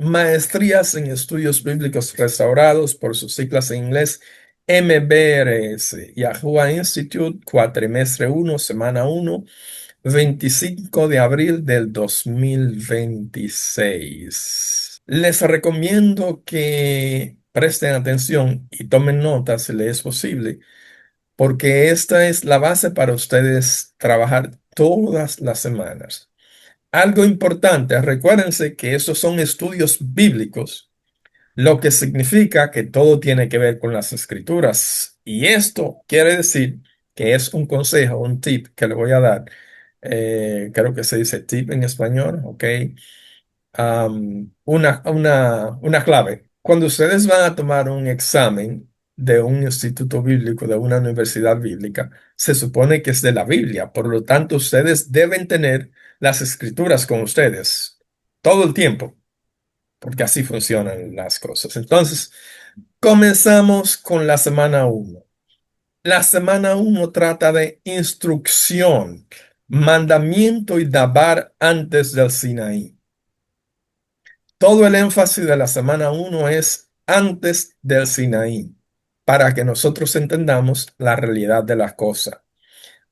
Maestrías en Estudios Bíblicos Restaurados, por sus siglas en inglés, MBRS, Yahuwah Institute, cuatrimestre uno, semana uno, 25 de abril del 2026. Les recomiendo que presten atención y tomen notas si les es posible, porque esta es la base para ustedes trabajar todas las semanas. Algo importante, recuérdense que esos son estudios bíblicos, lo que significa que todo tiene que ver con las escrituras. Y esto quiere decir que es un consejo, un tip que le voy a dar. Creo que se dice tip en español, ¿ok? Una clave. Cuando ustedes van a tomar un examen de un instituto bíblico, de una universidad bíblica, se supone que es de la Biblia. Por lo tanto, ustedes deben tener las escrituras con ustedes todo el tiempo, porque así funcionan las cosas. Entonces, comenzamos con la semana uno. La semana uno trata de instrucción, mandamiento y dabar antes del Sinaí. Todo el énfasis de la semana uno es antes del Sinaí, para que nosotros entendamos la realidad de las cosas.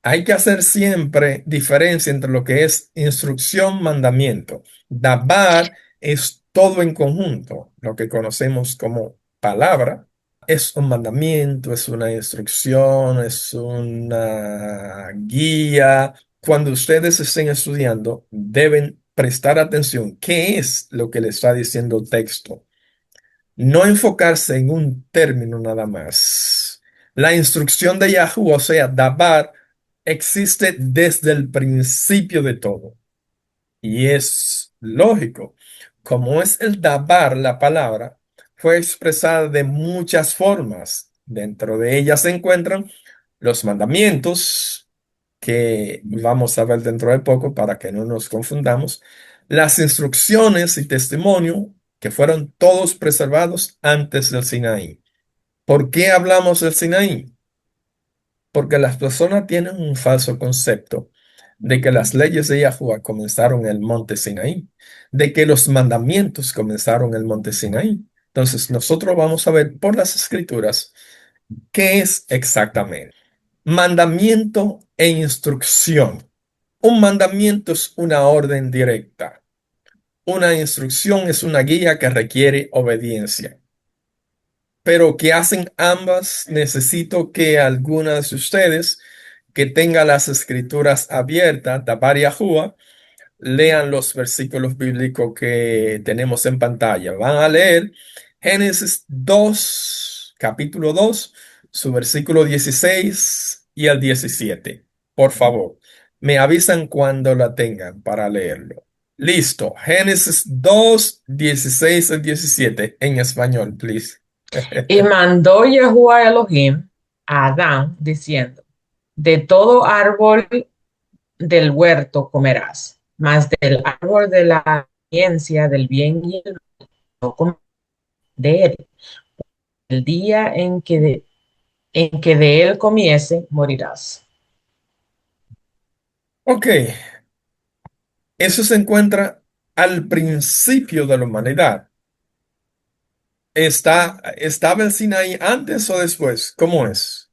Hay que hacer siempre diferencia entre lo que es instrucción, mandamiento. Dabar es todo en conjunto, lo que conocemos como palabra. Es un mandamiento, es una instrucción, es una guía. Cuando ustedes estén estudiando, deben prestar atención. ¿Qué es lo que le está diciendo el texto? No enfocarse en un término nada más. La instrucción de Yahoo, o sea, Dabar, existe desde el principio de todo. Y es lógico. Como es el Dabar, la palabra, fue expresada de muchas formas. Dentro de ellas se encuentran los mandamientos, que vamos a ver dentro de poco para que no nos confundamos, las instrucciones y testimonio, que fueron todos preservados antes del Sinaí. ¿Por qué hablamos del Sinaí? Porque las personas tienen un falso concepto de que las leyes de Yahuwah comenzaron en el monte Sinaí, de que los mandamientos comenzaron en el monte Sinaí. Entonces, nosotros vamos a ver por las escrituras qué es exactamente mandamiento e instrucción. Un mandamiento es una orden directa. Una instrucción es una guía que requiere obediencia. Pero ¿qué hacen ambas? Necesito que algunas de ustedes que tengan las escrituras abiertas, Tabar y Ajúa, lean los versículos bíblicos que tenemos en pantalla. Van a leer Génesis 2, capítulo 2, su versículo 16 y el 17. Por favor, me avisan cuando la tengan para leerlo. Listo. Génesis 2, 16 y 17 en español, please. Y mandó Yahuwah Elohim a Adán diciendo, de todo árbol del huerto comerás, mas del árbol de la ciencia del bien y el mal no comerás de él. El día en que de él comiese, morirás. Ok, eso se encuentra al principio de la humanidad. ¿Estaba el Sinaí antes o después? ¿Cómo es?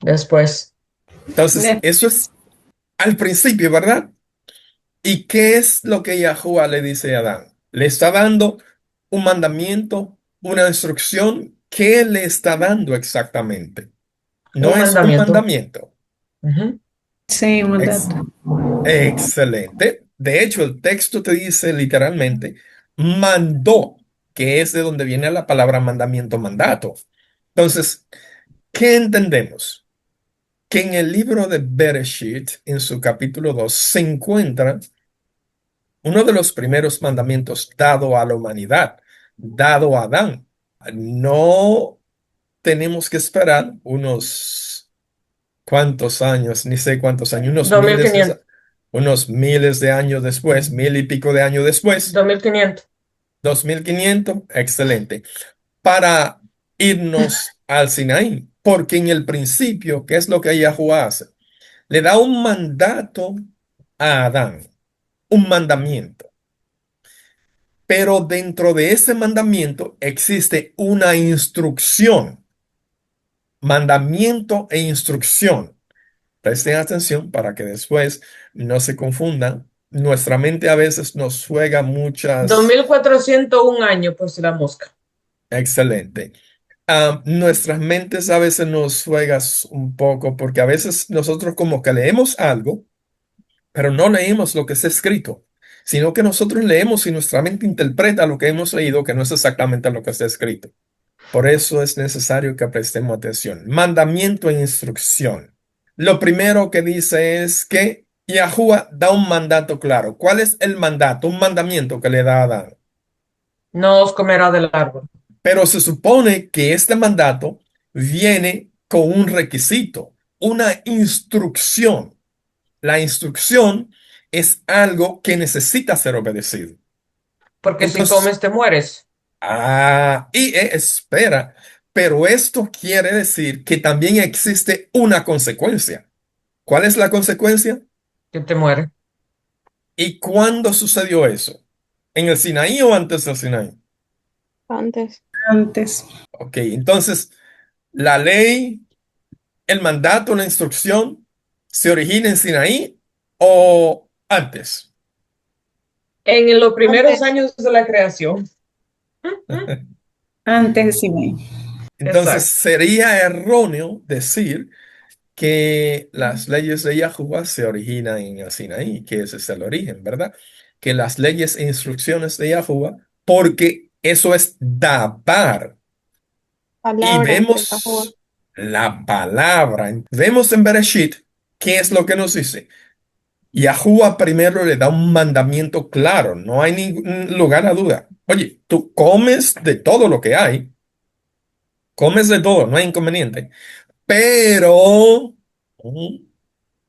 Después, Entonces, eso es al principio, ¿verdad? ¿Y qué es lo que Yahuwah le dice a Adán? Le está dando un mandamiento, una instrucción. ¿Qué le está dando exactamente? No un es un mandamiento. mandamiento. Ujú. Sí, un Ex- mandato. Excelente. De hecho, el texto te dice literalmente, mandó, que es de donde viene la palabra mandamiento, mandato. Entonces, ¿qué entendemos? Que en el libro de Bereshit, en su capítulo 2 se encuentra uno de los primeros mandamientos dado a la humanidad, dado a Adán. No tenemos que esperar unos cuantos años, ni sé cuántos años, 2500. unos miles de años después, mil y pico de años después, 2500. 2500, excelente, para irnos al Sinaí. Porque en el principio, ¿qué es lo que Yahuwah hace? Le da un mandato a Adán, un mandamiento. Pero dentro de ese mandamiento existe una instrucción, mandamiento e instrucción. Presten atención para que después no se confundan. Nuestra mente a veces nos juega dos muchas. mil cuatrocientos un años por si la mosca. Excelente. Nuestras mentes a veces nos juegan un poco porque a veces nosotros como que leemos algo, pero no leemos lo que está escrito, sino que nosotros leemos y nuestra mente interpreta lo que hemos leído, que no es exactamente lo que está escrito. Por eso es necesario que prestemos atención. Mandamiento e instrucción. Lo primero que dice es que Yahuwah da un mandato claro. ¿Cuál es el mandato? Un mandamiento que le da a Adán. No os comerá del árbol. Pero se supone que este mandato viene con un requisito, una instrucción. La instrucción es algo que necesita ser obedecido. Porque si Entonces, comes te mueres, espera, pero esto quiere decir que también existe una consecuencia. ¿Cuál es la consecuencia? que te mueres. ¿Y cuándo sucedió eso? ¿En el Sinaí o antes del Sinaí? Antes. Antes. Ok, entonces la ley, el mandato, la instrucción, ¿se origina en Sinaí o antes? En los primeros Antes. años de la creación. Antes de Sinaí. Entonces Exacto. sería erróneo decir que las leyes de Yahuwah se originan en el Sinaí, que ese es el origen, ¿verdad? Que las leyes e instrucciones de Yahuwah, porque eso es dabar. Y Palabra de Yahuwah. vemos la palabra, vemos en Bereshit, ¿qué es lo que nos dice? Yahuwah primero le da un mandamiento claro, no hay ningún lugar a duda. Oye, tú comes de todo lo que hay, comes de todo, no hay inconveniente, pero,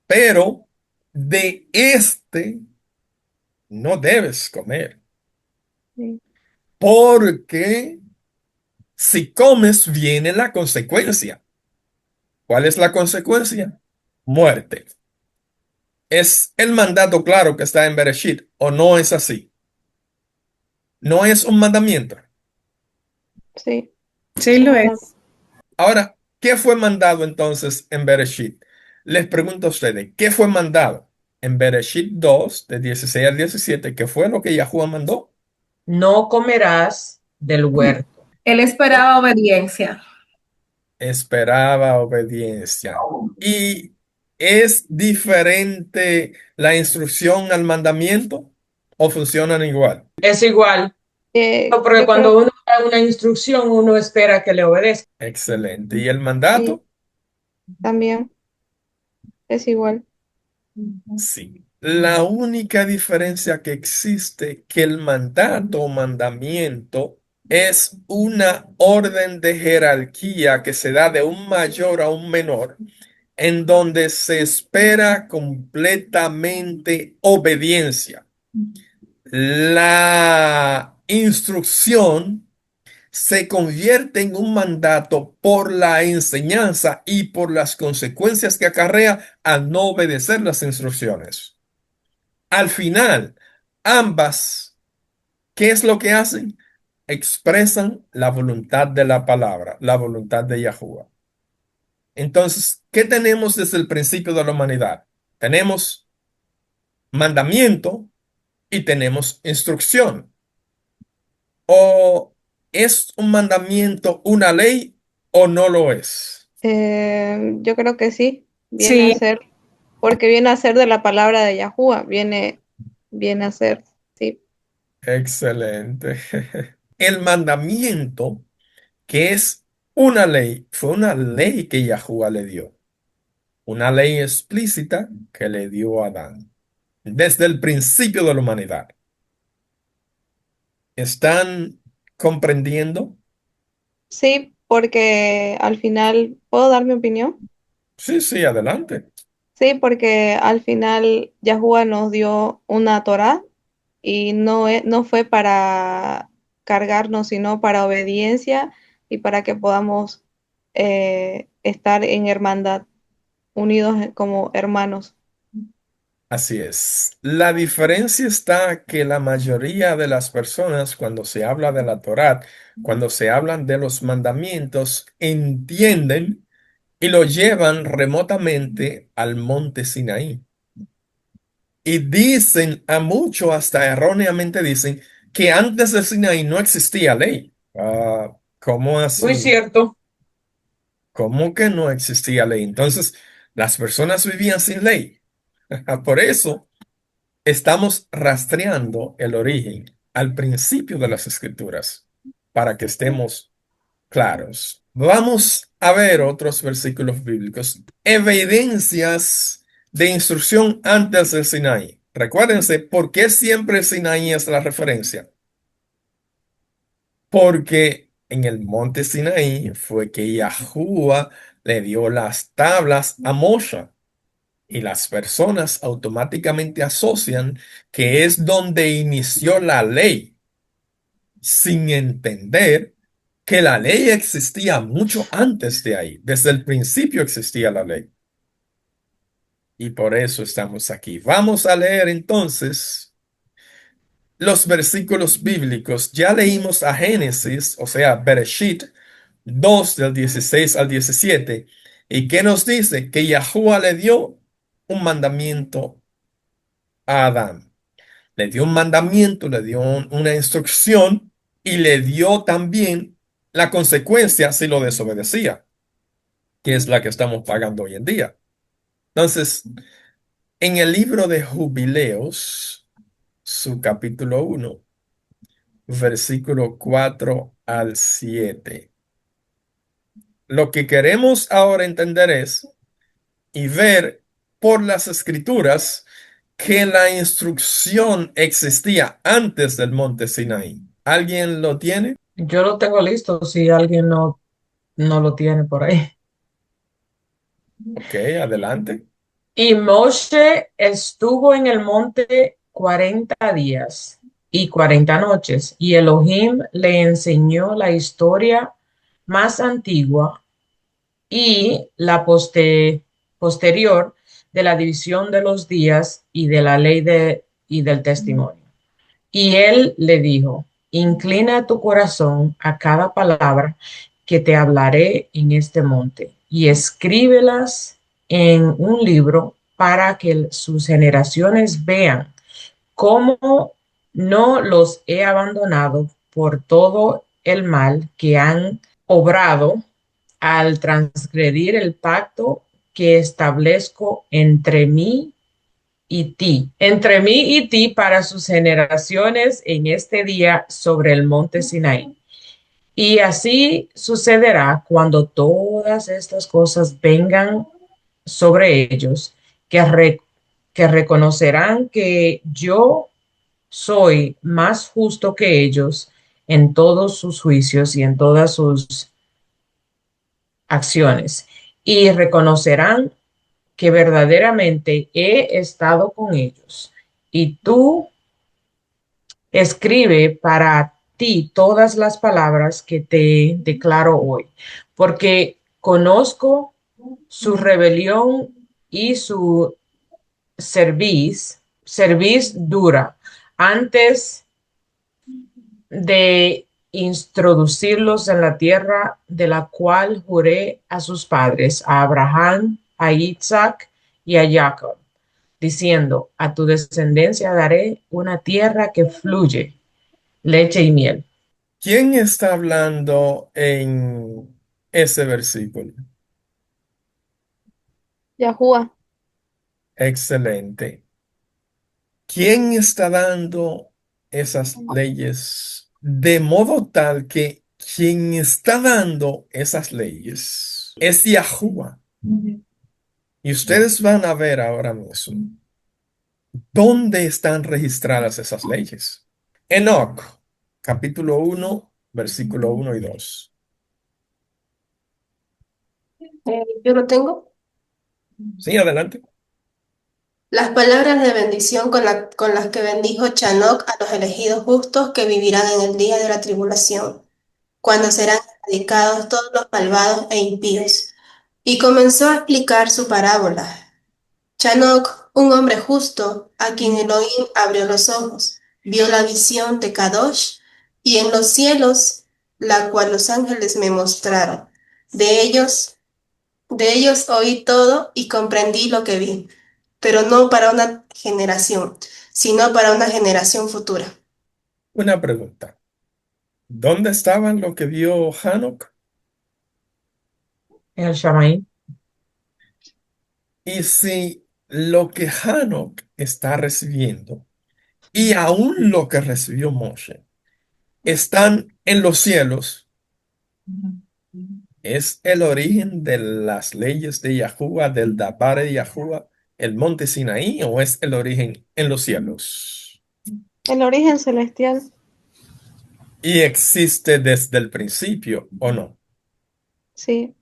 pero de este no debes comer, Sí. porque si comes viene la consecuencia. ¿Cuál es la consecuencia? Muerte. ¿Es el mandato claro que está en Bereshit o no es así? No es un mandamiento. Sí. Sí lo es. Ahora, ¿qué fue mandado entonces en Bereshit? Les pregunto a ustedes, ¿qué fue mandado en Bereshit 2 de 16 al 17? ¿Qué fue lo que Yahuwah mandó? No comerás del huerto. Él esperaba obediencia. Esperaba obediencia. ¿Y es diferente la instrucción al mandamiento o funcionan igual? Es igual, porque Yo creo cuando uno da una instrucción, uno espera que le obedezca. Excelente. ¿Y el que sí, mandato? también es igual. Sí. La única diferencia que existe que el mandato o mandamiento es una orden de jerarquía que se da de un mayor a un menor, en donde se espera completamente obediencia. La instrucción se convierte en un mandato por la enseñanza y por las consecuencias que acarrea al no obedecer las instrucciones. Al final, ambas, ¿qué es lo que hacen? Expresan la voluntad de la palabra, la voluntad de Yahuwah. Entonces, ¿qué tenemos desde el principio de la humanidad? Tenemos mandamiento y tenemos instrucción. ¿O es un mandamiento una ley o no lo es? Yo creo que sí, viene a Sí, ser, porque viene a ser de la palabra de Yahuwah, viene a ser, sí. Excelente. El mandamiento, que es una ley, fue una ley que Yahuwah le dio. Una ley explícita que le dio a Adán desde el principio de la humanidad. ¿Están comprendiendo? Sí, porque al final, ¿puedo dar mi opinión? Sí, sí, adelante. Sí, porque al final Yahuwah nos dio una Torá y no fue para cargarnos, sino para obediencia y para que podamos estar en hermandad, unidos como hermanos. Así es. La diferencia está que la mayoría de las personas, cuando se habla de la Torá, cuando se hablan de los mandamientos, entienden y lo llevan remotamente al monte Sinaí. Y dicen, a muchos hasta erróneamente dicen, que antes del Sinaí no existía ley. ¿Cómo Muy así? cierto. ¿Cómo que no existía ley? Entonces, las personas vivían sin ley. Por eso estamos rastreando el origen al principio de las escrituras, para que estemos claros. Vamos a ver otros versículos bíblicos, evidencias de instrucción antes del Sinaí. Recuérdense, ¿por qué siempre Sinaí es la referencia? Porque en el monte Sinaí fue que Yahuwah le dio las tablas a Moshe y las personas automáticamente asocian que es donde inició la ley, sin entender que la ley existía mucho antes de ahí. Desde el principio existía la ley. Y por eso estamos aquí. Vamos a leer entonces los versículos bíblicos. Ya leímos a Génesis, o sea, Bereshit 2 del 16 al 17. ¿Y qué nos dice? Que Yahuwah le dio un mandamiento a Adán. Le dio un mandamiento, le dio una instrucción y le dio también la consecuencia si lo desobedecía, que es la que estamos pagando hoy en día. Entonces, en el libro de Jubileos, su capítulo 1, versículo 4 al 7. Lo que queremos ahora entender es y ver por las escrituras que la instrucción existía antes del monte Sinaí. ¿Alguien lo tiene? Yo lo tengo listo si alguien no lo tiene por ahí. Ok, adelante. Y Moshe estuvo en el monte 40 días y 40 noches, y Elohim le enseñó la historia más antigua y la posterior de la división de los días y de la ley y del testimonio. Y él le dijo, inclina tu corazón a cada palabra que te hablaré en este monte y escríbelas en un libro para que sus generaciones vean cómo no los he abandonado por todo el mal que han obrado al transgredir el pacto que establezco entre mí y ti para sus generaciones en este día sobre el monte Sinaí. Y así sucederá cuando todas estas cosas vengan sobre ellos, que reconocerán que yo soy más justo que ellos en todos sus juicios y en todas sus acciones, y reconocerán que verdaderamente he estado con ellos. Y tú escribe para ti todas las palabras que te declaro hoy, porque conozco su rebelión y su cerviz dura. Antes de introducirlos en la tierra de la cual juré a sus padres, a Abraham, a Isaac y a Jacob, diciendo, a tu descendencia daré una tierra que fluye leche y miel. ¿Quién está hablando en ese versículo? Yahuwah. Excelente. ¿Quién está dando esas leyes de modo tal que quien está dando esas leyes es Yahuwah? Y ustedes van a ver ahora mismo dónde están registradas esas leyes. Enoc, capítulo 1, versículo 1 y 2. Yo lo tengo. Sí, adelante. Las palabras de bendición con las que bendijo Chanoc a los elegidos justos que vivirán en el día de la tribulación, cuando serán erradicados todos los malvados e impíos. Y comenzó a explicar su parábola. Chanoc, Un hombre justo a quien Elohim abrió los ojos, vio la visión de Kadosh y en los cielos, la cual los ángeles me mostraron. De ellos, de ellos oí todo y comprendí lo que vi, pero no para una generación, sino para una generación futura. Una pregunta. ¿Dónde estaban lo que vio Hanok? En el Shamaín. Y si lo que Hanok está recibiendo y aún lo que recibió Moshe están en los cielos, ¿es el origen de las leyes de Yahuwah, del Dabar de Yahuwah, el monte Sinaí, o es el origen en los cielos? El origen celestial, ¿Y existe desde el principio o no? sí.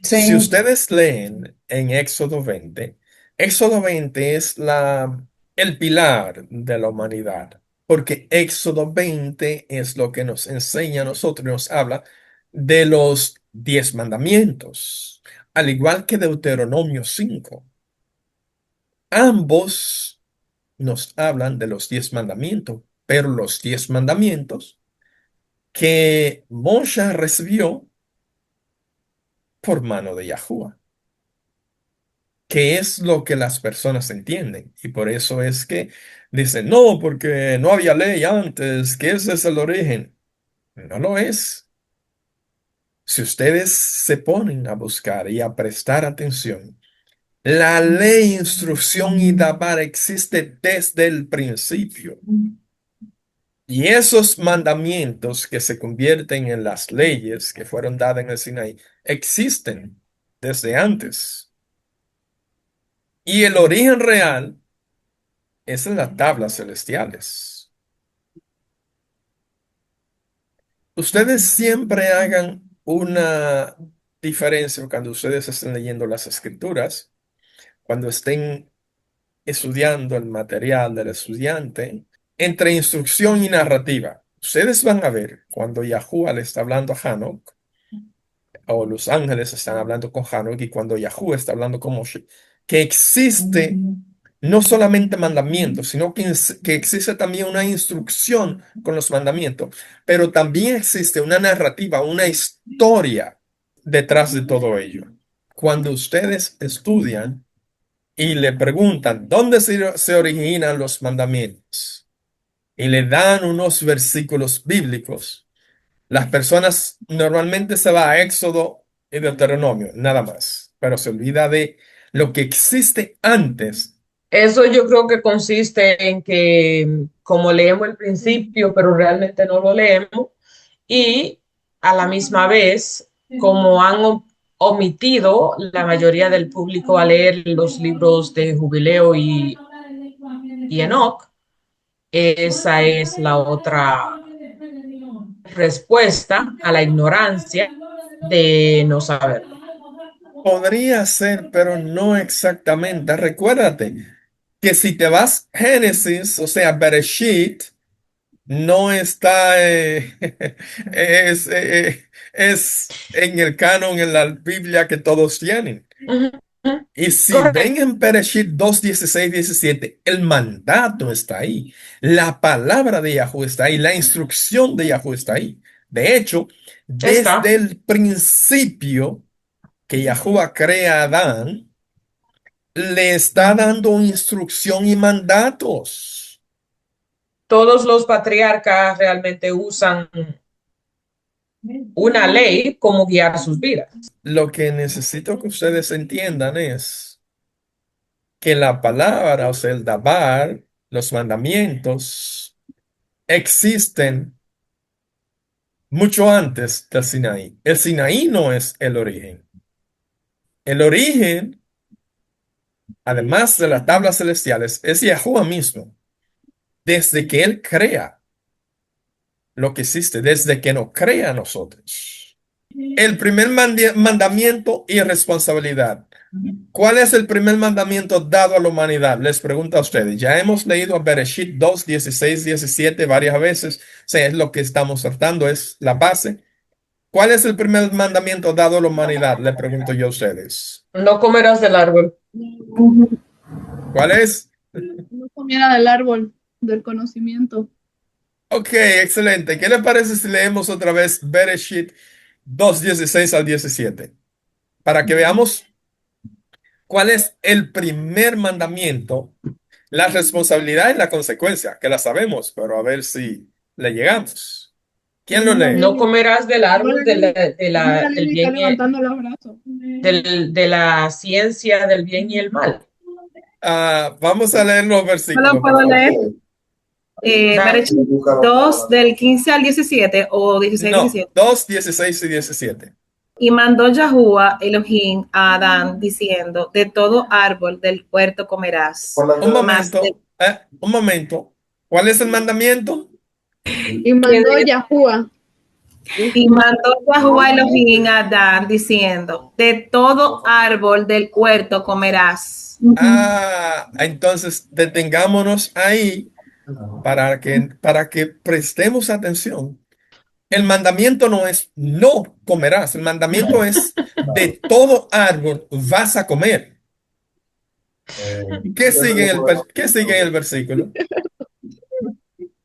Si Sí. ustedes leen en Éxodo 20 es el pilar de la humanidad, porque Éxodo 20 es lo que nos enseña a nosotros, nos habla de los 10 mandamientos, al igual que Deuteronomio 5. Ambos nos hablan de los 10 mandamientos, pero los 10 mandamientos que Moshe recibió por mano de Yahuwah, que es lo que las personas entienden. Y por eso es que dicen, no, porque no había ley antes, que ese es el origen. No lo es. Si ustedes se ponen a buscar y a prestar atención, la ley, instrucción y dabar existe desde el principio. Y esos mandamientos que se convierten en las leyes que fueron dadas en el Sinaí existen desde antes. Y el origen real es en las tablas celestiales. Ustedes siempre hagan una diferencia cuando ustedes estén leyendo las escrituras, cuando estén estudiando el material del estudiante, entre instrucción y narrativa. Ustedes van a ver cuando Yahuwah le está hablando a Hanok, o los ángeles están hablando con Hanok, y cuando Yahuwah está hablando con Moshe, que existe no solamente mandamientos, sino que existe también una instrucción con los mandamientos, pero también existe una narrativa, una historia detrás de todo ello. Cuando ustedes estudian y le preguntan dónde se originan los mandamientos y le dan unos versículos bíblicos, las personas normalmente se va a Éxodo y Deuteronomio, nada más, pero se olvida de lo que existe antes. Eso yo creo que consiste en que como leemos el principio, pero realmente no lo leemos, y a la misma vez, como han omitido la mayoría del público a leer los libros de Jubileo y Enoch, esa es la otra respuesta a la ignorancia de no saberlo. Podría ser, pero no exactamente. Recuérdate que si te vas Génesis, o sea, Bereshit, no está, es en el canon, en la Biblia que todos tienen. Ujú, Y si ven correcto. en Bereshit 2, 16, 17, el mandato está ahí, la palabra de Yahweh está ahí, la instrucción de Yahweh está ahí. De hecho, Está. desde el principio que Yahuwah crea a Adán, le está dando instrucción y mandatos. Todos los patriarcas realmente usan una ley como guiar sus vidas. Lo que necesito que ustedes entiendan es que la palabra, o sea, el dabar, los mandamientos, existen mucho antes del Sinaí. El Sinaí no es el origen. El origen, además de las tablas celestiales, es Yahuwah mismo. Desde que Él crea lo que existe, desde que nos crea a nosotros. El primer mandamiento y responsabilidad. ¿Cuál es el primer mandamiento dado a la humanidad? Les pregunto a ustedes. Ya hemos leído a Bereshit 2, 16, 17 varias veces. O sea, es lo que estamos tratando, es la base. ¿Cuál es el primer mandamiento dado a la humanidad? Le pregunto yo a ustedes. No comerás del árbol. Ujú. ¿Cuál es? No comiera del árbol del conocimiento. Ok, excelente. ¿Qué le parece si leemos otra vez Bereshit 2:16 al 17? Para que veamos cuál es el primer mandamiento, la responsabilidad y la consecuencia, que la sabemos, pero a ver si le llegamos. ¿Quién lo No la lee? No vi. comerás del No la árbol vi. No la del vi, está bien levantando los brazos. de la ciencia del bien y el mal. Vamos a leer los Yo lo versículos, por puedo favor. leer. Dale. Berechit 2 del 15 al 17 o 16 No, 17. 2:16 y 17. Y mandó Yahuwah Elohim a Adán diciendo, de todo árbol del huerto comerás, Un mas de, momento. ¿Cuál es el mandamiento? Y mandó Yahuwah. y mandó Yahuwah Elohim a Adán diciendo, de todo árbol del huerto comerás. Entonces detengámonos ahí para que prestemos atención. El mandamiento no es no comerás, el mandamiento es de todo árbol vas a comer. ¿Qué sigue en el versículo?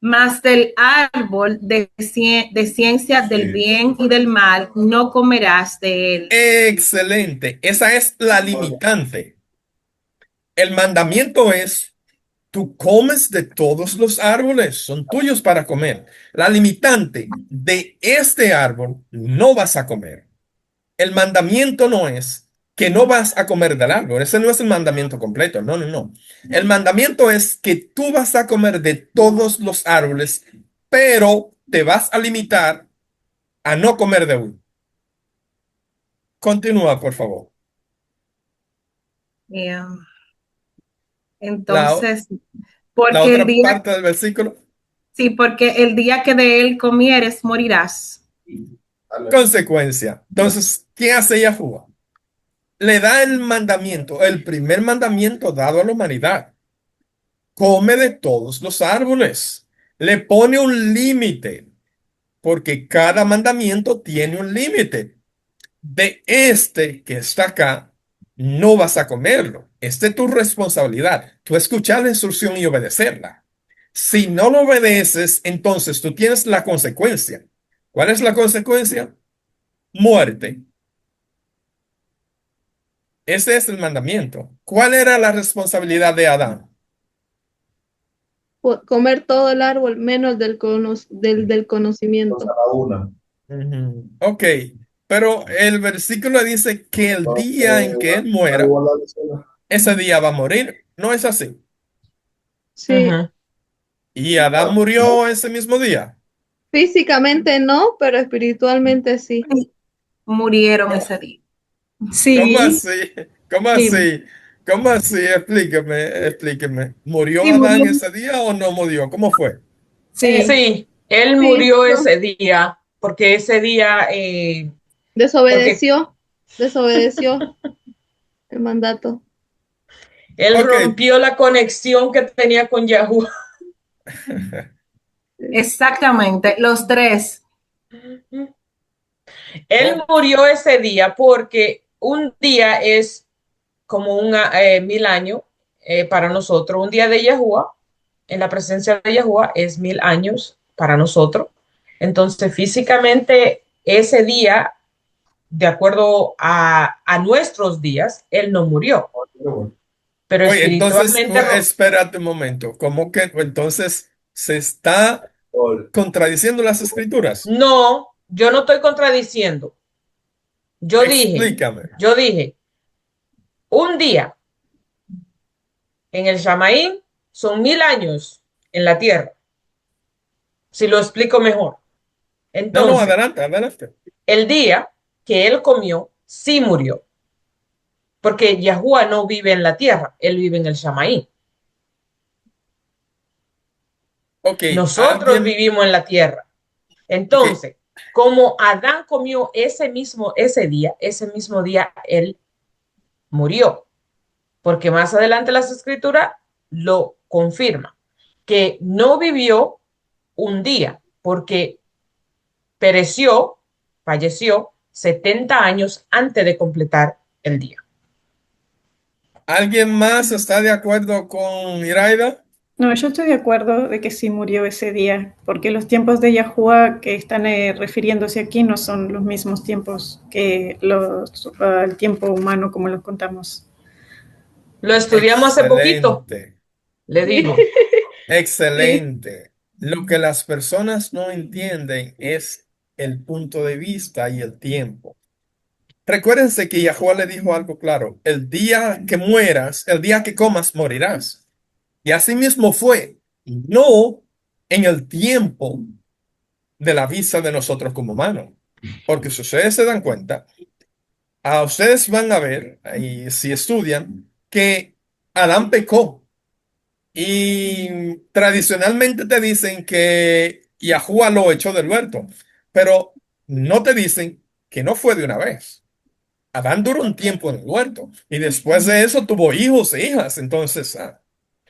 Mas del árbol de ciencia del bien y del mal no comerás de él. Excelente, esa es la limitante. El mandamiento es, tú comes de todos los árboles, son tuyos para comer. La limitante de este árbol no vas a comer. El mandamiento no es que no vas a comer del árbol. Ese no es el mandamiento completo. No, no, no. El mandamiento es que tú vas a comer de todos los árboles, pero te vas a limitar a no comer de uno. Continúa, por favor. Eh, La, entonces, la porque el otra día, parte del versículo. sí, porque el día que de él comieres morirás. Consecuencia. Entonces, ¿qué hace Yahuwah? Le da el mandamiento, el primer mandamiento dado a la humanidad. Come de todos los árboles. Le pone un límite, porque cada mandamiento tiene un límite. De este que está acá, no vas a comerlo. Esta es tu responsabilidad. Tú escuchar la instrucción y obedecerla. Si no lo obedeces, entonces tú tienes la consecuencia. ¿Cuál es la consecuencia? Muerte. Ese es el mandamiento. ¿Cuál era la responsabilidad de Adán? Comer todo el árbol menos del conocimiento. Ujú. Ok, pero el versículo dice que el día en que él muera, ese día va a morir. ¿No es así? Sí, Ujú. Y Adán murió ese mismo día. físicamente no, pero espiritualmente sí. Murieron ese día. ¿Cómo Sí, así? ¿Cómo sí, así? ¿Cómo así? Explíqueme, explíqueme. ¿Murió sí, Adán murió. ese día o no murió? ¿Cómo fue? Sí, Sí, él Sí, murió no, ese día, porque ese día, porque desobedeció el mandato. él Ok. rompió la conexión que tenía con Yahoo. exactamente, los tres. Él Oh, murió ese día porque un día es como 1000 años para nosotros. Un día de Yahuwah, en la presencia de Yahuwah, es 1000 años para nosotros. Entonces, físicamente, ese día, de acuerdo a nuestros días, él no murió, pero oye, entonces, espiritualmente, espérate un momento. ¿Cómo que entonces se está contradiciendo las escrituras? no, yo no estoy contradiciendo. Yo dije, Explícame. yo dije, un día en el Shamaín son 1000 años en la tierra, si lo explico mejor. No, no, Entonces, adelante, adelante. el día que él comió, sí murió, porque Yahuwah no vive en la tierra, él vive en el Shamaín. Ok, Nosotros alguien, vivimos en la tierra. ok, Entonces, como Adán comió ese mismo día él murió, porque más adelante las escrituras lo confirman, que no vivió un día, porque pereció, falleció 70 años antes de completar el día. ¿Alguien más está de acuerdo con Iraida? No, yo estoy de acuerdo de que sí murió ese día, porque los tiempos de Yahuwah que están refiriéndose aquí no son los mismos tiempos que el tiempo humano como los contamos. Lo estudiamos hace poquito, Excelente, le digo. Sí, excelente. Lo que las personas no entienden es el punto de vista y el tiempo. Recuérdense que Yahuwah le dijo algo claro: el día que mueras, el día que comas, morirás. Y así mismo fue, no en el tiempo de la vista de nosotros como humanos. Porque si ustedes se dan cuenta, a ustedes van a ver, y si estudian, que Adán pecó. Y tradicionalmente te dicen que Yahuwah lo echó del huerto, pero no te dicen que no fue de una vez. Adán duró un tiempo en el huerto y después de eso tuvo hijos e hijas. Entonces,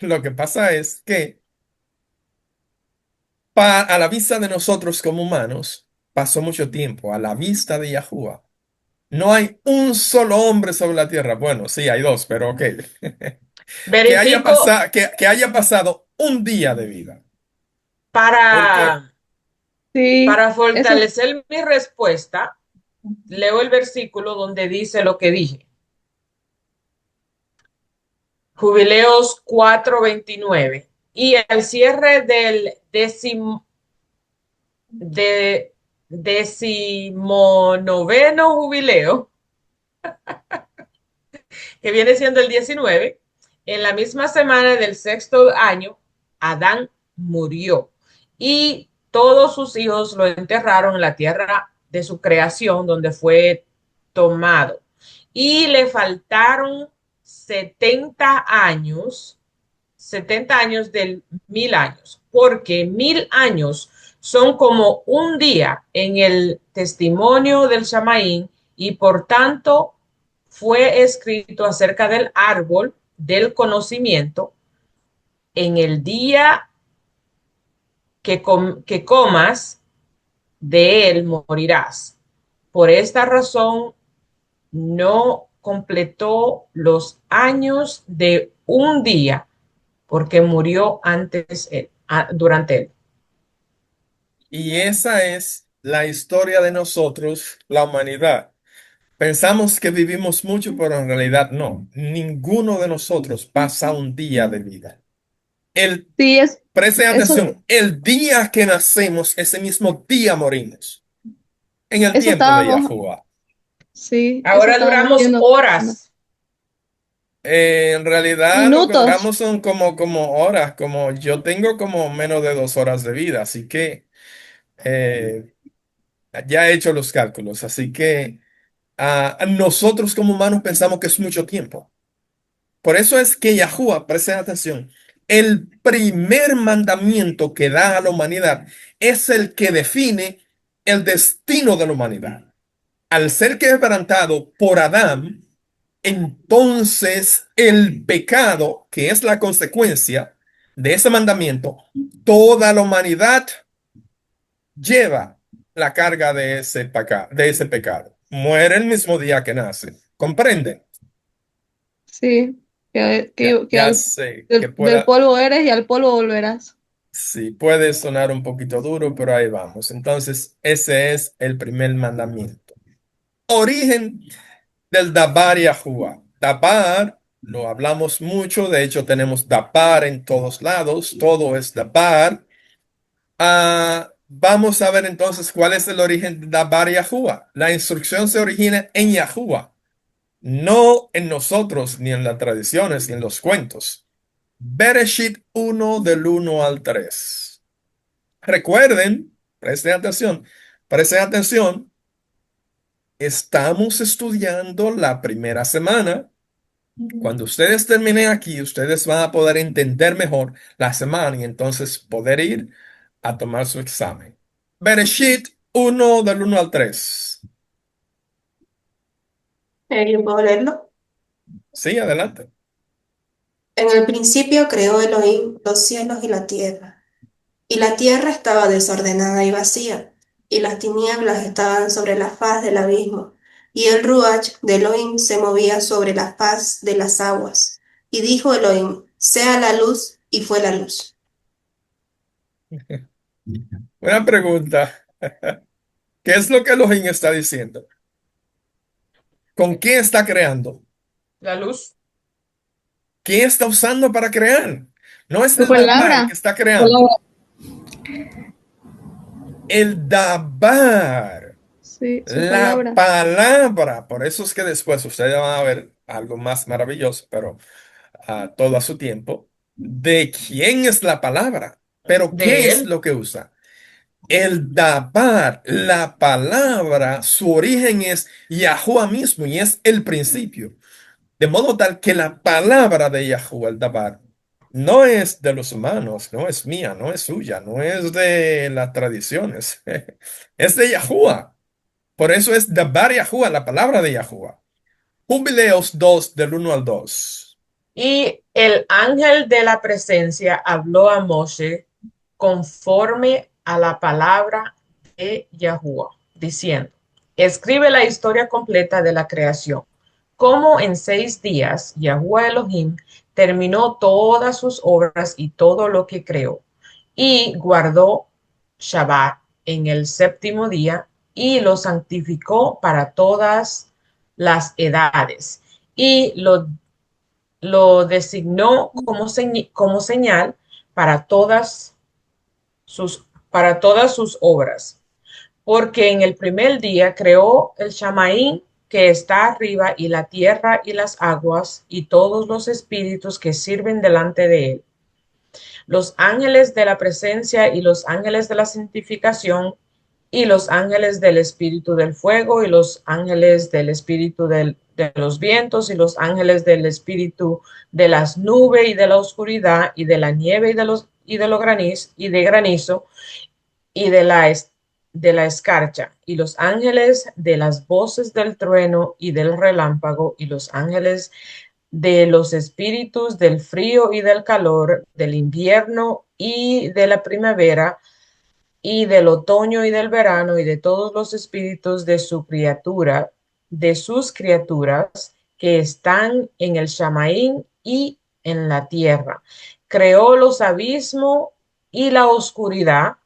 lo que pasa es que a la vista de nosotros como humanos pasó mucho tiempo. A la vista de Yahuwah no hay un solo hombre sobre la tierra. Bueno, sí, hay dos, pero ok. Verifico Que haya pasado un día de vida. ¿Por qué? para, Sí, para eso fortalecer mi respuesta, leo el versículo donde dice lo que dije. Jubileos 4:29. Y al cierre del de, decimonoveno jubileo, que viene siendo el 19, en la misma semana del sexto año, Adán murió y todos sus hijos lo enterraron en la tierra de su creación, donde fue tomado. Y le faltaron 70 años, 70 años del 1000 años, porque 1000 años son como un día en el testimonio del Shamaín y por tanto fue escrito acerca del árbol del conocimiento en el día que comas de él morirás. Por esta razón no completó los años de un día porque murió antes él, durante él. Y esa es la historia de nosotros, la humanidad. Pensamos que vivimos mucho, pero en realidad no. Ninguno de nosotros pasa un día de vida. El, sí es, Presten eso, atención, el día que nacemos, ese mismo día morimos. En el eso tiempo de estábamos, Yahuwah. sí, eso Ahora estábamos duramos viendo. horas. En realidad lo que Minutos. duramos son como horas, como yo tengo como menos de 2 horas de vida, así que eh, ya he hecho los cálculos, así que nosotros como humanos pensamos que es mucho tiempo. Por eso es que Yahuwah, presten atención, el primer mandamiento que da a la humanidad es el que define el destino de la humanidad. Al ser quebrantado por Adán, entonces el pecado, que es la consecuencia de ese mandamiento, toda la humanidad lleva la carga de ese pecado. Muere el mismo día que nace. ¿Comprenden? Sí, Ya sé que del pueda, polvo eres y al polvo volverás. sí, puede sonar un poquito duro, pero ahí vamos. Entonces, ese es el primer mandamiento. Origen del Dabar Yahuwah. Dabar, lo hablamos mucho, de hecho tenemos Dabar en todos lados, todo es Dabar. Vamos a ver entonces cuál es el origen de Dabar Yahuwah. La instrucción se origina en Yahuwah, no en nosotros, ni en las tradiciones, ni en los cuentos. Bereshit 1 del 1 al 3. Recuerden, presten atención, estamos estudiando la primera semana. Cuando ustedes terminen aquí, ustedes van a poder entender mejor la semana y entonces poder ir a tomar su examen. Bereshit 1 del 1 al 3. ¿Yo puedo leerlo? Sí, adelante. En el principio creó Elohim los cielos y la tierra. Y la tierra estaba desordenada y vacía, y las tinieblas estaban sobre la faz del abismo, y el Ruach de Elohim se movía sobre la faz de las aguas. Y dijo Elohim, sea la luz, y fue la luz. Una pregunta. ¿Qué es lo que Elohim está diciendo? ¿Con qué está creando? La luz. ¿Qué está usando para crear? No es Su el Dabar palabra. que está creando. El Dabar. Sí, su La palabra. palabra. Por eso es que después ustedes van a ver algo más maravilloso, pero a todo a su tiempo. ¿De quién es la palabra? Pero ¿qué De es él. lo que usa? El Dabar, la palabra, su origen es Yahuwah mismo y es el principio. De modo tal que la palabra de Yahuwah, el Dabar, no es de los humanos, no es mía, no es suya, no es de las tradiciones, es de Yahuwah. Por eso es Dabar Yahuwah, la palabra de Yahuwah. Jubileos 2 del 1 al 2. Y el ángel de la presencia habló a Moshe conforme a la palabra de Yahuwah, diciendo, escribe la historia completa de la creación, cómo en 6 días Yahuwah Elohim terminó todas sus obras y todo lo que creó, y guardó Shabbat en el séptimo día y lo santificó para todas las edades y lo designó como señal para para todas sus obras, porque en el primer día creó el Shamaín que está arriba y la tierra y las aguas y todos los espíritus que sirven delante de él, los ángeles de la presencia y los ángeles de la santificación y los ángeles del espíritu del fuego y los ángeles del espíritu de los vientos y los ángeles del espíritu de las nubes y de la oscuridad y de la nieve y de lo granizo y de granizo y de la escarcha y los ángeles de las voces del trueno y del relámpago y los ángeles de los espíritus del frío y del calor, del invierno y de la primavera, y del otoño y del verano, y de todos los espíritus de su criatura, de sus criaturas que están en el Shamaín y en la tierra. Creó los abismos y la oscuridad,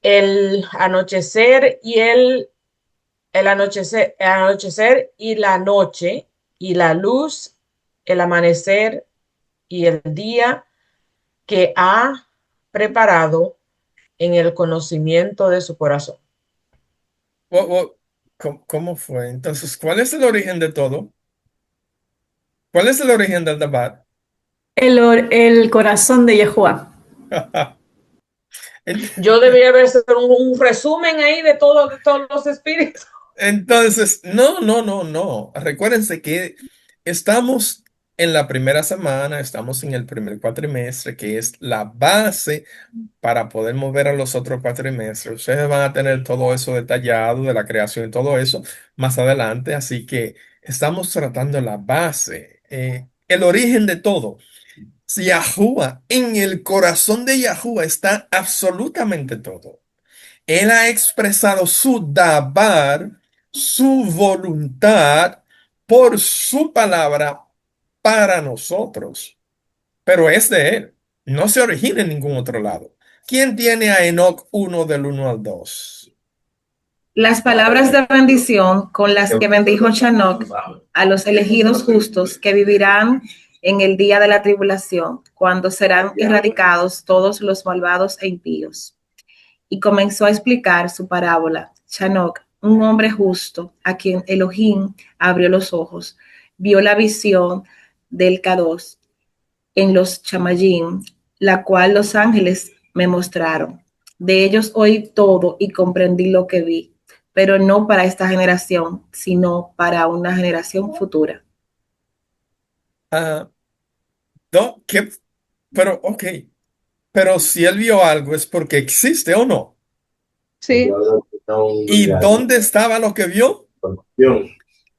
el anochecer y el anochecer y la noche, y la luz, el amanecer y el día que ha preparado en el conocimiento de su corazón. ¿Cómo fue? Entonces, ¿cuál es el origen de todo? ¿Cuál es el origen del Dabar? El corazón de Yahuwah. Yo debería haber hecho un resumen ahí de todos los espíritus. Entonces, no. Recuérdense que estamos en la primera semana, estamos en el primer cuatrimestre, que es la base para poder mover a los otros cuatrimestres. Ustedes van a tener todo eso detallado de la creación y todo eso más adelante, así que estamos tratando la base, el origen de todo. Si Yahuwah, en el corazón de Yahuwah está absolutamente todo. Él ha expresado su dabar, su voluntad por su palabra para nosotros. Pero es de él. No se origina en ningún otro lado. ¿Quién tiene a Enoc 1 del 1 al 2? Las palabras de bendición con las que bendijo Chanok a los elegidos justos que vivirán en el día de la tribulación, cuando serán erradicados todos los malvados e impíos. Y comenzó a explicar su parábola. Chanok, un hombre justo, a quien Elohim abrió los ojos, vio la visión del Kadosh en los Chamayim, la cual los ángeles me mostraron. De ellos oí todo y comprendí lo que vi, pero no para esta generación, sino para una generación futura. Ah, no, pero, ok. Pero si él vio algo es porque existe o no. Sí, ¿Y dónde estaba lo que vio?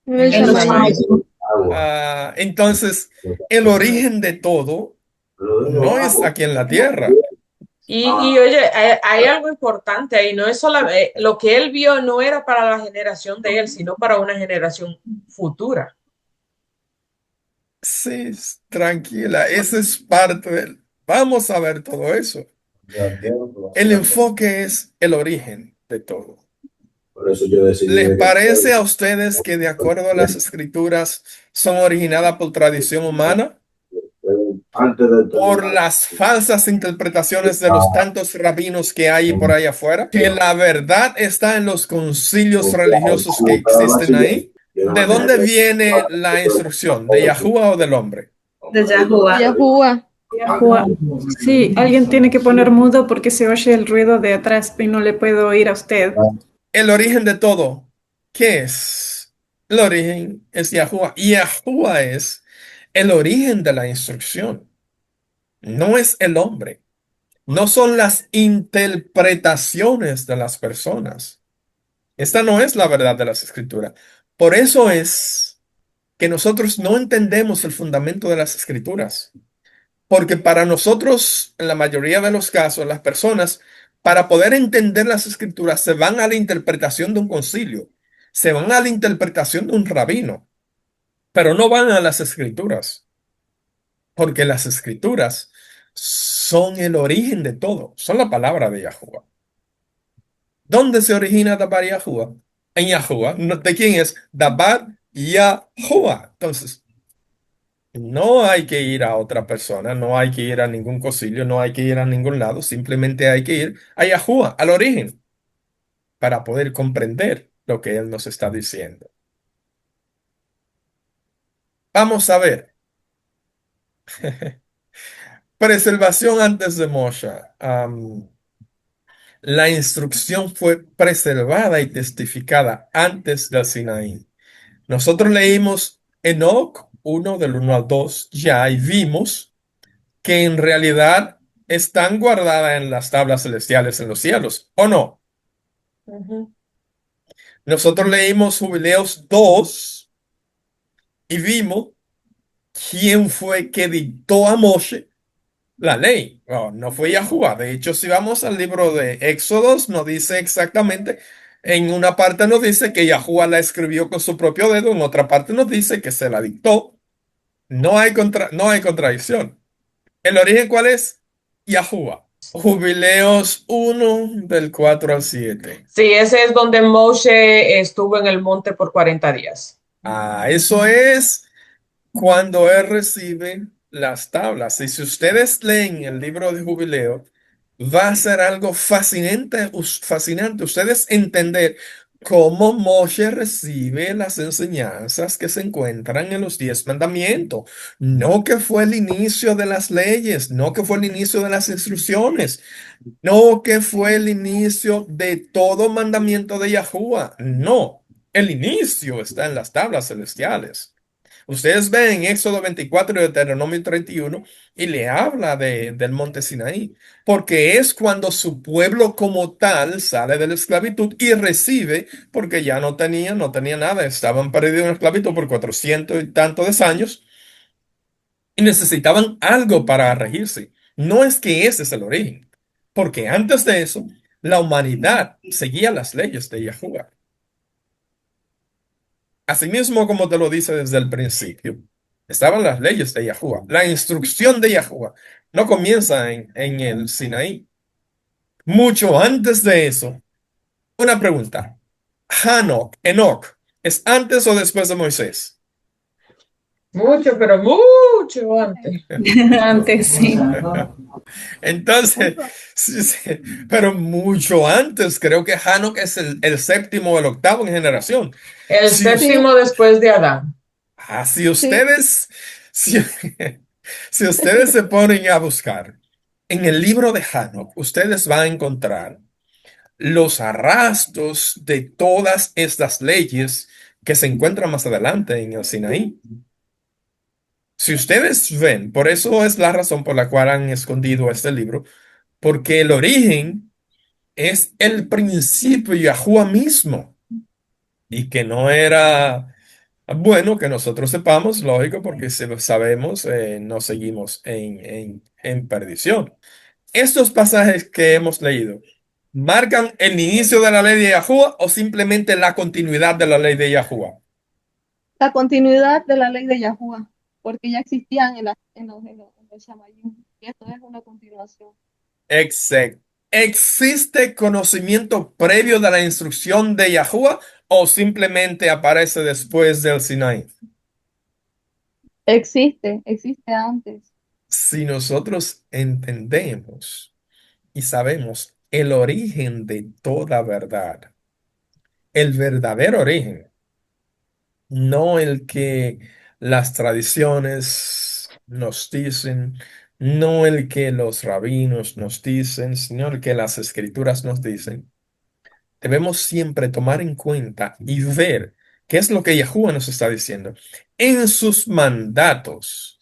en el En los Shammai. Chamayim. Entonces, el origen de todo no es aquí en la tierra. Y oye, hay algo importante ahí, no es solamente lo que él vio no era para la generación de él, sino para una generación futura. Sí, tranquila, esa es parte del... Vamos a ver todo eso. El enfoque es el origen de todo. Por eso yo decidí ¿Les de que parece a ustedes que de acuerdo a las escrituras son originadas por tradición humana? antes de Por terminar, las falsas interpretaciones de los tantos rabinos que hay por ahí afuera, que la verdad está en los concilios religiosos que existen ahí. ¿De dónde viene la instrucción? ¿De Yahuwah o del hombre? De Yahuwah. Yahuwah. Yahuwah. Sí, alguien tiene que poner mudo porque se oye el ruido de atrás y no le puedo oír a usted. El origen de todo, ¿qué es? El origen es Yahuwah. Y Yahuwah es el origen de la instrucción. No es el hombre. No son las interpretaciones de las personas. Esta no es la verdad de las escrituras. Por eso es que nosotros no entendemos el fundamento de las escrituras. Porque para nosotros, en la mayoría de los casos, las personas, para poder entender las escrituras, se van a la interpretación de un concilio, se van a la interpretación de un rabino, pero no van a las escrituras, porque las escrituras son el origen de todo, son la palabra de Yahuwah. ¿Dónde se origina Dabar Yahuwah? En Yahuwah. ¿De quién es? Dabar Yahuwah. Entonces, no hay que ir a otra persona, no hay que ir a ningún concilio, no hay que ir a ningún lado, simplemente hay que ir a Yahuwah, al origen, para poder comprender lo que Él nos está diciendo. Vamos a ver. Preservación antes de Moshe. La instrucción fue preservada y testificada antes del Sinaí. Nosotros leímos Enoc 1 del 1 al 2 ya y vimos que en realidad están guardadas en las tablas celestiales en los cielos, ¿o no? Ujú. Nosotros leímos Jubileos 2 y vimos quién fue que dictó a Moshe la ley. Oh, no fue Yahuwah. De hecho, si vamos al libro de Éxodos, nos dice exactamente, en una parte nos dice que Yahuwah la escribió con su propio dedo, en otra parte nos dice que se la dictó. No hay contradicción. ¿El origen cuál es? Yahuwah. Jubileos 1 del 4 al 7. Sí, ese es donde Moshe estuvo en el monte por 40 días. Eso es cuando él recibe las tablas. Y si ustedes leen el libro de Jubileo, va a ser algo fascinante, fascinante ustedes entender cómo Moshe recibe las enseñanzas que se encuentran en los 10 mandamientos. No que fue el inicio de las leyes, no que fue el inicio de las instrucciones, no que fue el inicio de todo mandamiento de Yahuwah. No, el inicio está en las tablas celestiales. Ustedes ven en Éxodo 24 y Deuteronomio 31 y le habla del monte Sinaí, porque es cuando su pueblo como tal sale de la esclavitud y recibe, porque ya no tenía nada, estaban perdidos en la esclavitud por 400 y tantos de años y necesitaban algo para regirse. No es que ese es el origen, porque antes de eso, la humanidad seguía las leyes de Yahuwah. Asimismo, como te lo dice desde el principio, estaban las leyes de Yahuwah. La instrucción de Yahuwah no comienza en el Sinaí. Mucho antes de eso, una pregunta. Enoch, ¿es antes o después de Moisés? Mucho, pero mucho antes. Antes sí. Entonces, sí, sí, pero mucho antes, creo que Hanok es el séptimo o el octavo en generación. El Si, séptimo después de Adán. si Sí. ustedes, si, si ustedes se ponen a buscar en el libro de Hanok, ustedes van a encontrar los arrastros de todas estas leyes que se encuentran más adelante en el Sinaí. Si ustedes ven, por eso es la razón por la cual han escondido este libro, porque el origen es el principio Yahuwah mismo y que no era bueno que nosotros sepamos, lógico, porque si lo sabemos, no seguimos en perdición. estos pasajes que hemos leído, ¿marcan el inicio de la ley de Yahuwah o simplemente la continuidad de la ley de Yahuwah? La continuidad de la ley de Yahuwah, porque ya existían en los Shamayim, y esto es una continuación. Exacto. ¿Existe conocimiento previo de la instrucción de Yahuwah o simplemente aparece después del Sinaí? Existe antes. Si nosotros entendemos y sabemos el origen de toda verdad, el verdadero origen, no el que las tradiciones nos dicen, no el que los rabinos nos dicen, sino el que las escrituras nos dicen, debemos siempre tomar en cuenta y ver qué es lo que Yahuwah nos está diciendo en sus mandatos,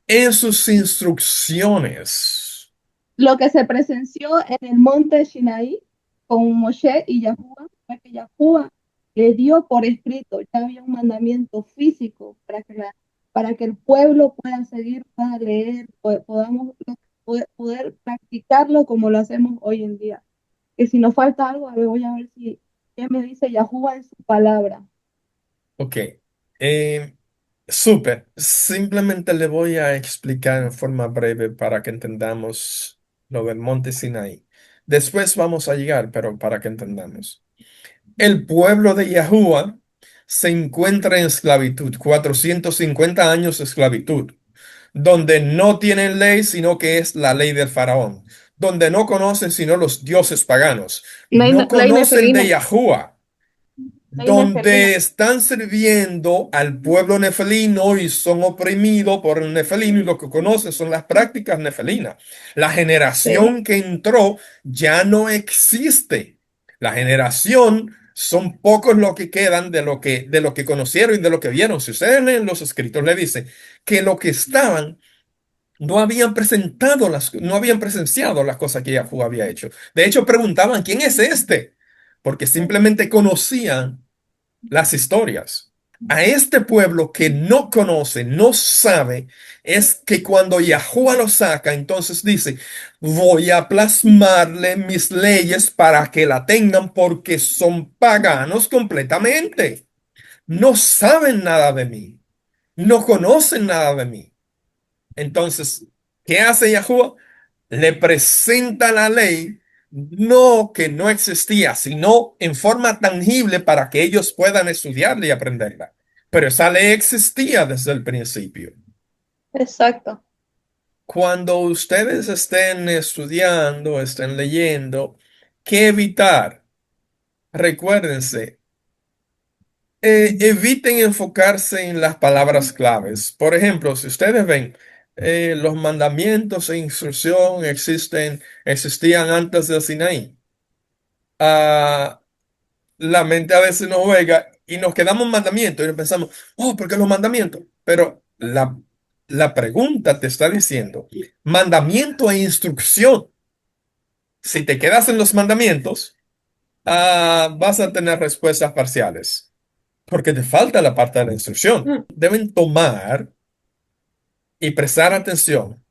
en sus instrucciones. Lo que se presenció en el monte Sinaí con Moshe y Yahuwah fue que Yahuwah le dio por escrito, ya había un mandamiento físico para que el pueblo pueda seguir, pueda leer, podamos poder practicarlo como lo hacemos hoy en día. Que si nos falta algo, a ver, voy a ver si qué me dice Yahuwah en su palabra. Ok. Eh, Súper. Simplemente le voy a explicar en forma breve para que entendamos lo del monte Sinaí. Después vamos a llegar, pero para que entendamos. El pueblo de Yahuwah se encuentra en esclavitud, 450 años de esclavitud, donde no tienen ley, sino que es la ley del faraón, donde no conocen sino los dioses paganos, no Ley conocen de nefelina, Yahuwah, ley nefelina. donde están sirviendo al pueblo nefelino y son oprimidos por el nefelino y lo que conocen son las prácticas nefelinas. La Sí. generación que entró ya no existe. La generación son pocos los que quedan de lo que conocieron y de lo que vieron. Si ustedes leen los escritos, le dice que lo que estaban no habían presenciado las cosas que Yahuwah había hecho. De hecho, preguntaban, ¿quién es este? Porque simplemente conocían las historias. A este pueblo que no conoce, no sabe, es que cuando Yahuwah lo saca, entonces dice, voy a plasmarle mis leyes para que la tengan porque son paganos completamente. No saben nada de mí, no conocen nada de mí. Entonces, ¿qué hace Yahuwah? Le presenta la ley, no que no existía, sino en forma tangible para que ellos puedan estudiarla y aprenderla. Pero esa ley existía desde el principio. Exacto. Cuando ustedes estén estudiando, estén leyendo, ¿qué evitar? Recuérdense, eviten enfocarse en las palabras claves. Por ejemplo, si ustedes ven, los mandamientos e instrucción existían antes del Sinaí. Ah, la mente a veces nos juega y nos quedamos en mandamientos y pensamos, oh, ¿por qué los mandamientos? Pero la pregunta te está diciendo, mandamiento e instrucción. Si te quedas en los mandamientos, vas a tener respuestas parciales. Porque te falta la parte de la instrucción. Deben tomar y prestar atención.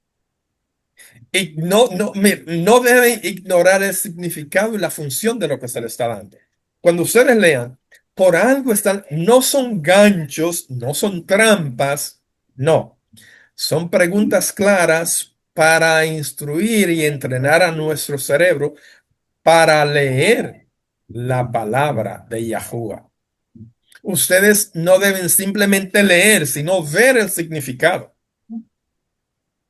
Y no deben ignorar el significado y la función de lo que se le está dando. Cuando ustedes lean, por algo están, no son ganchos, no son trampas, no. Son preguntas claras para instruir y entrenar a nuestro cerebro para leer la palabra de Yahuwah. Ustedes no deben simplemente leer, sino ver el significado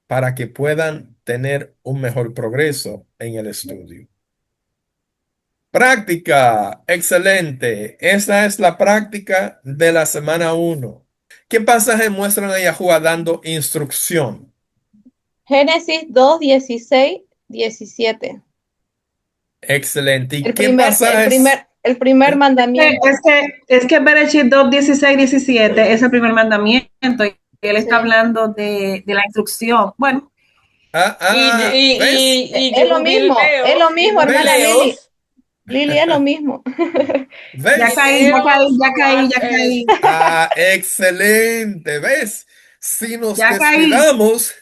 para que puedan tener un mejor progreso en el estudio. Práctica, excelente. Esa es la práctica de la semana 1. ¿Qué pasajes muestran a Yahuwah dando instrucción? Génesis 2, 16, 17. Excelente. ¿Y qué pasajes? El primer mandamiento. Es que Bereshit 2, 16, 17 es el primer mandamiento y él está Sí. hablando de la instrucción. Bueno, ¿Ves? Es lo mismo, hermana Lili. Lili es lo mismo. ¿Ves? ya caí. Excelente. ¿Ves? Si nos Ya caí. descuidamos,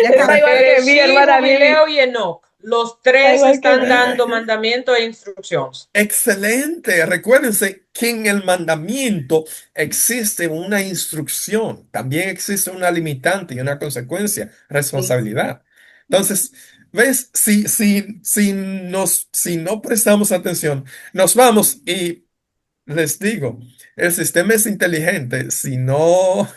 Ya Está acabé. igual que mi Bereshit, hermana Lili. Jubileo y Enoch. Los Está tres igual que están mí. dando mandamientos e instrucciones. Excelente. Recuérdense que en el mandamiento existe una instrucción, también existe una limitante y una consecuencia, Sí. responsabilidad. Entonces, ¿ves? Si no prestamos atención, nos vamos y les digo, el sistema es inteligente. Si no,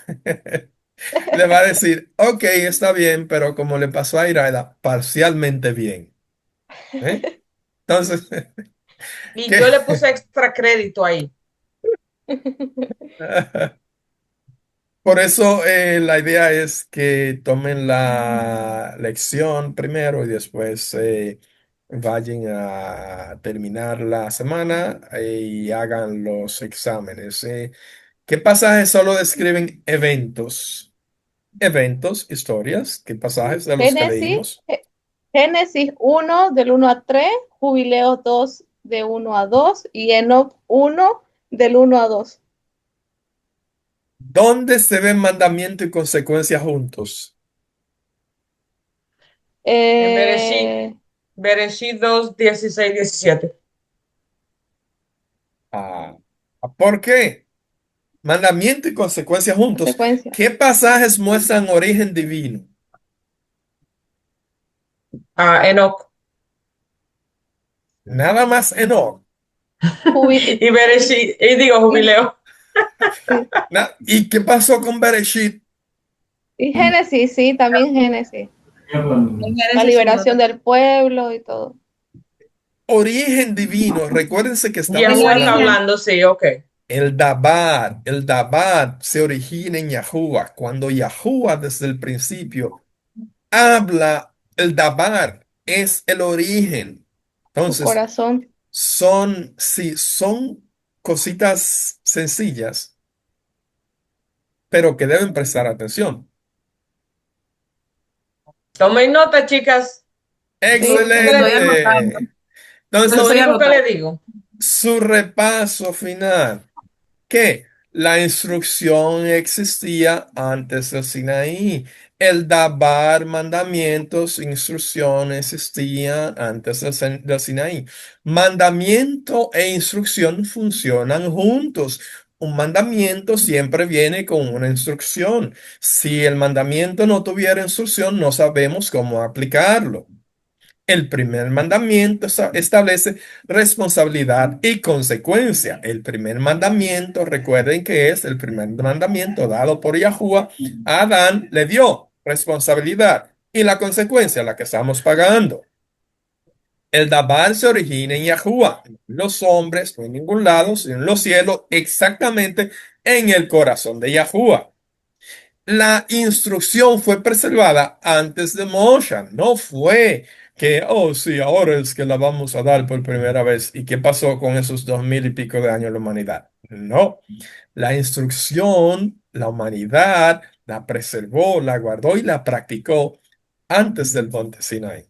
le va a decir, ok, está bien, pero como le pasó a Iraida, parcialmente bien. ¿Eh? Entonces, Y ¿qué? yo le puse extra crédito ahí. Por eso la idea es que tomen la lección primero y después vayan a terminar la semana y hagan los exámenes. ¿Qué pasajes solo describen eventos? Eventos, historias. ¿Qué pasajes de los que Génesis, leímos? Génesis 1 del 1 a 3, Jubileos 2 de 1 a 2 y Enoch 1 del 1 a 2. ¿Dónde se ven mandamiento y consecuencia juntos? En Bereshit, Eh, Bereshit 2, 16, 17. Ah, ¿por qué? Mandamiento y consecuencia juntos. Consecuencia. ¿Qué pasajes muestran origen divino? Enoch. Nada más Enoch. Jubi- Y Bereshit, y digo y, jubileo. sí. ¿Y qué pasó con Bereshit? Y Génesis, sí, también Génesis. En La Génesis 1. liberación del pueblo y todo. Origen divino. Recuérdense que estamos El Yahuwah está hablando. origen, hablando, sí, ok. El Dabar se origina en Yahuwah. Cuando Yahuwah desde el principio habla, el Dabar es el origen. Su Entonces, corazón, sí, son cositas sencillas, pero que deben prestar atención. Tomen nota, chicas. Lo sí, único que le estoy digo. anotando. Excelente. Lo Lo Entonces, estoy único que le anotando. digo. su repaso final, que la instrucción existía antes del Sinaí. El Dabar, mandamientos, instrucciones existían antes del Sinaí. Mandamiento e instrucción funcionan juntos. Un mandamiento siempre viene con una instrucción. Si el mandamiento no tuviera instrucción, no sabemos cómo aplicarlo. El primer mandamiento establece responsabilidad y consecuencia. El primer mandamiento, recuerden que es el primer mandamiento dado por Yahuwah a Adán, le dio responsabilidad y la consecuencia, la que estamos pagando. El Dabar se origina en Yahuwah, no en los hombres, no en ningún lado, sino en los cielos, exactamente en el corazón de Yahuwah. La instrucción fue preservada antes de Moshe, no fue que, oh sí, ahora es que la vamos a dar por primera vez. ¿Y qué pasó con esos 2000 y pico de años de la humanidad? No, la instrucción, la humanidad la preservó, la guardó y la practicó antes del monte Sinai.